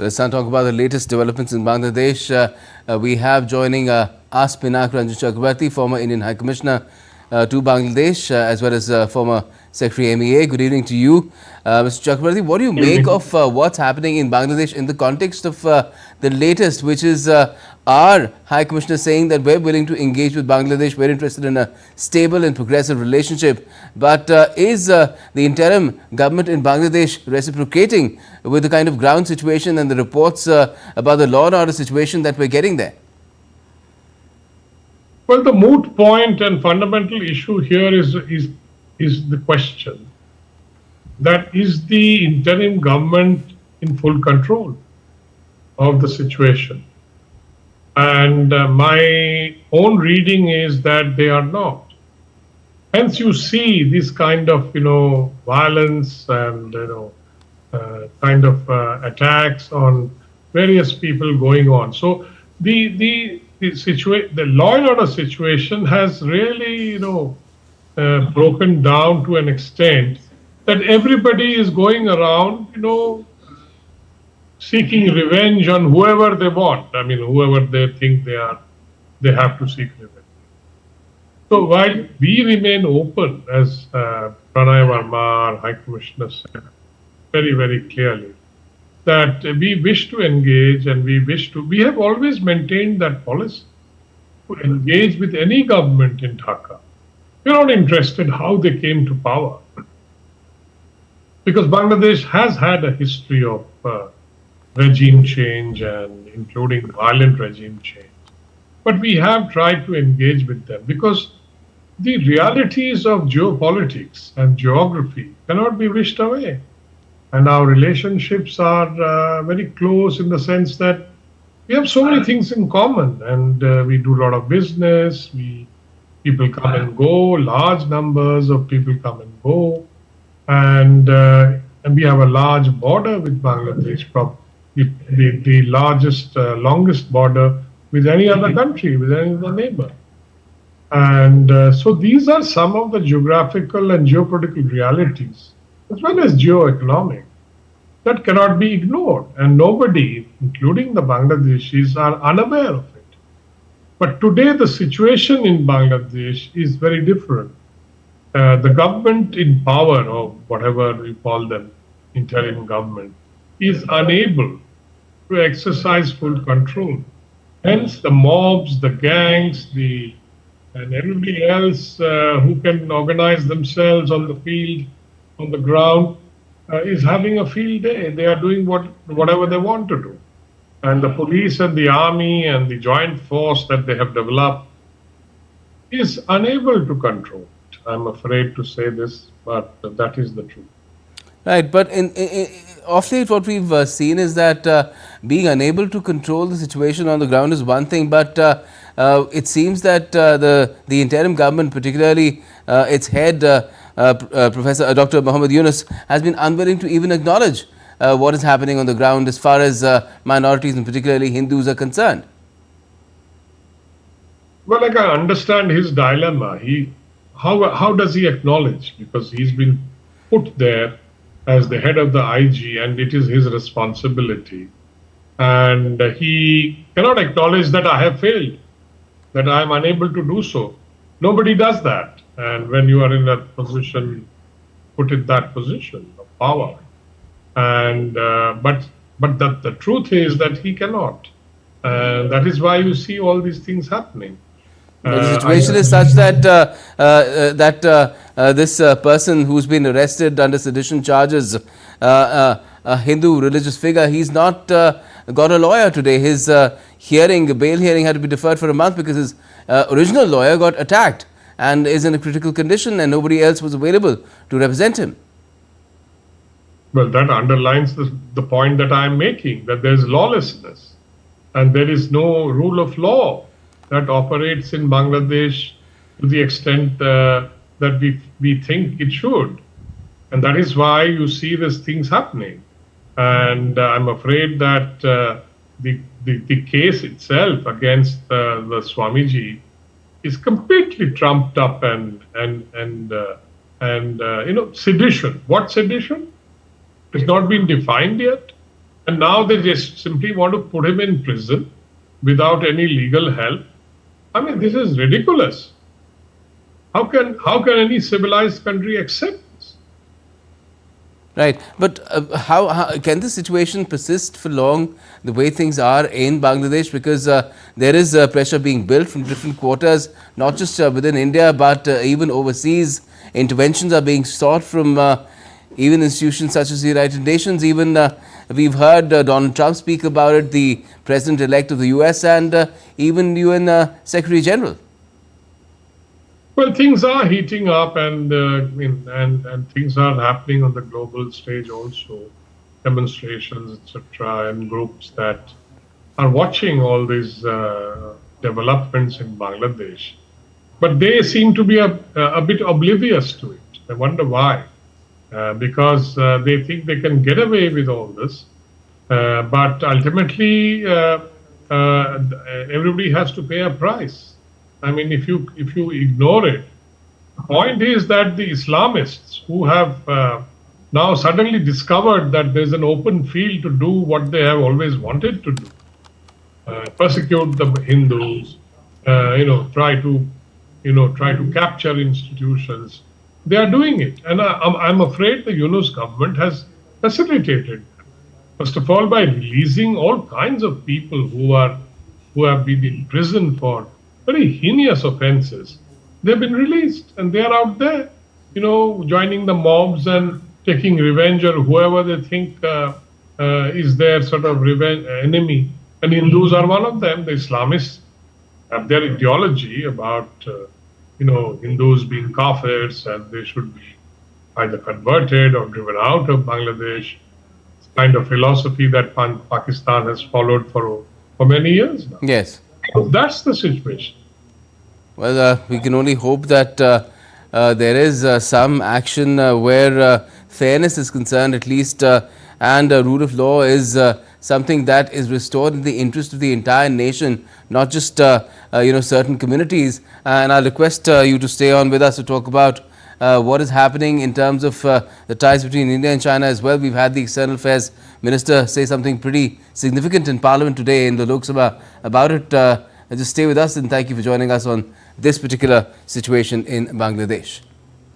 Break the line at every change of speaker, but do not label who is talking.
So let's now talk about the latest developments in Bangladesh. We have joining us Pinak Ranjan Chakrabarti, former Indian High Commissioner to Bangladesh, as well as former Secretary MEA. Good evening to you. Mr. Chakrabarti, what do you make of what's happening in Bangladesh in the context of the latest, which is our High Commissioner saying that we're willing to engage with Bangladesh, we're interested in a stable and progressive relationship. But is the interim government in Bangladesh reciprocating with the kind of ground situation and the reports about the law and order situation that we're getting there?
Well, the moot point and fundamental issue here is the question that is the interim government in full control of the situation? And my own reading is that they are not. Hence, you see this kind of violence and kind of attacks on various people going on. So the law and order situation has really broken down to an extent that everybody is going around seeking revenge on whoever they want. I mean, whoever they think they have to seek revenge. So while we remain open, as Pranay Verma, our High Commissioner, said very, very clearly, that we wish to engage and we have always maintained that policy to engage with any government in Dhaka. We're not interested how they came to power, because Bangladesh has had a history of regime change and including violent regime change. But we have tried to engage with them because the realities of geopolitics and geography cannot be wished away. And our relationships are very close in the sense that we have so many things in common, and we do a lot of business. People come and go, large numbers of people come and go, and we have a large border with Bangladesh, the largest, longest border with any other country, with any other neighbor. And so these are some of the geographical and geopolitical realities, as well as geoeconomic, that cannot be ignored. And nobody, including the Bangladeshis, are unaware of it. But today the situation in Bangladesh is very different. The government in power, or whatever you call them, interim government, is unable to exercise full control. Hence the mobs, the gangs, and everybody else who can organize themselves on the field, on the ground, is having a field day. They are doing whatever they want to do. And the police and the army and the joint force that they have developed is unable to control it. I'm afraid to say this, but that is the truth.
Right, but of late what we've seen is that being unable to control the situation on the ground is one thing, but it seems that the interim government, particularly its head, Professor Dr. Muhammad Yunus, has been unwilling to even acknowledge what is happening on the ground as far as minorities and particularly Hindus are concerned.
Well, like, I understand his dilemma. How does he acknowledge? Because he's been put there as the head of the IG, and it is his responsibility. And he cannot acknowledge that I have failed, that I am unable to do so. Nobody does that. And when you are in that position, put in that position of power. And but the truth is that he cannot. That is why you see all these things happening.
The situation is such that this person who's been arrested under sedition charges, a Hindu religious figure, he's not got a lawyer today. His bail hearing had to be deferred for a month because his original lawyer got attacked and is in a critical condition, and nobody else was available to represent him.
Well, that underlines the point that I am making, that there is lawlessness and there is no rule of law that operates in Bangladesh to the extent that we think it should. And that is why you see these things happening. And I'm afraid that the case itself against the Swamiji is completely trumped up and sedition. What sedition? It's not been defined yet. and now they just simply want to put him in prison without any legal help. I mean, this is ridiculous. How can any civilized country accept this?
Right, but how can this situation persist for long the way things are in Bangladesh? Because there is pressure being built from different quarters, not just within India, but even overseas. Interventions are being sought from even institutions such as the United Nations. Even we've heard Donald Trump speak about it, the President-elect of the US, and even UN Secretary General.
Well, things are heating up, and things are happening on the global stage also. Demonstrations, etc., and groups that are watching all these developments in Bangladesh, but they seem to be a bit oblivious to it. I wonder why. Because they think they can get away with all this, but ultimately everybody has to pay a price. I mean, if you ignore it, the point is that the Islamists who have now suddenly discovered that there's an open field to do what they have always wanted to do, persecute the Hindus, try to capture institutions. They are doing it, and I'm afraid the Yunus government has facilitated that. First of all, by releasing all kinds of people who have been in prison for very heinous offences. They've been released, and they are out there, joining the mobs and taking revenge on whoever they think is their sort of revenge enemy. And Hindus are one of them. The Islamists have their ideology about Hindus being kafirs and they should be either converted or driven out of Bangladesh. It's kind of philosophy that Pakistan has followed for many years now.
Yes.
So that's the situation.
Well, we can only hope that there is some action where fairness is concerned, at least, and rule of law is something that is restored in the interest of the entire nation, not just certain communities. And I'll request you to stay on with us to talk about what is happening in terms of the ties between India and China as well. We've had the External Affairs Minister say something pretty significant in Parliament today in the Lok Sabha about it. Just stay with us, and thank you for joining us on this particular situation in Bangladesh.